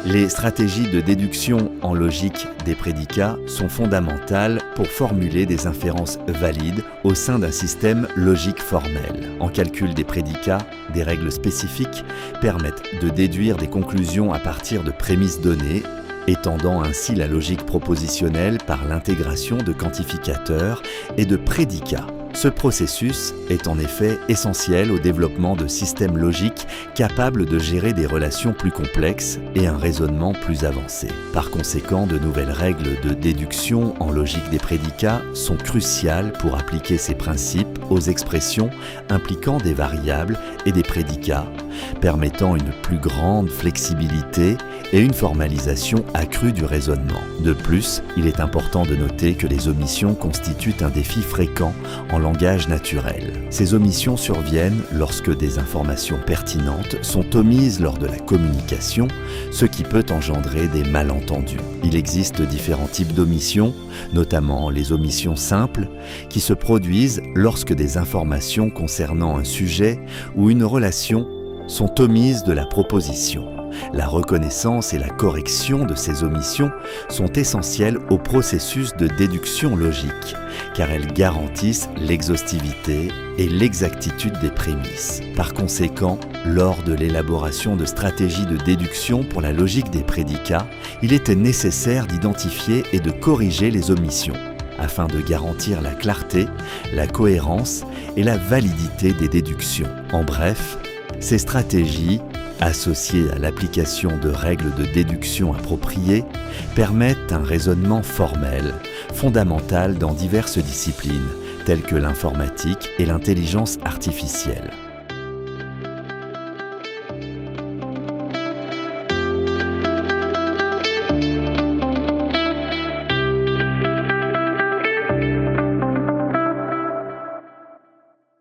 Les stratégies de déduction en logique des prédicats sont fondamentales pour formuler des inférences valides au sein d'un système logique formel. En calcul des prédicats, des règles spécifiques permettent de déduire des conclusions à partir de prémices données, étendant ainsi la logique propositionnelle par l'intégration de quantificateurs et de prédicats. Ce processus est en effet essentiel au développement de systèmes logiques capables de gérer des relations plus complexes et un raisonnement plus avancé. Par conséquent, de nouvelles règles de déduction en logique des prédicats sont cruciales pour appliquer ces principes aux expressions impliquant des variables et des prédicats, permettant une plus grande flexibilité et une formalisation accrue du raisonnement. De plus, il est important de noter que les omissions constituent un défi fréquent en langage naturel. Ces omissions surviennent lorsque des informations pertinentes sont omises lors de la communication, ce qui peut engendrer des malentendus. Il existe différents types d'omissions, notamment les omissions simples, qui se produisent lorsque des informations concernant un sujet ou une relation sont omises de la proposition. La reconnaissance et la correction de ces omissions sont essentielles au processus de déduction logique, car elles garantissent l'exhaustivité et l'exactitude des prémices. Par conséquent, lors de l'élaboration de stratégies de déduction pour la logique des prédicats, il était nécessaire d'identifier et de corriger les omissions, afin de garantir la clarté, la cohérence et la validité des déductions. En bref, ces stratégies, associées à l'application de règles de déduction appropriées, permettent un raisonnement formel, fondamental dans diverses disciplines, telles que l'informatique et l'intelligence artificielle.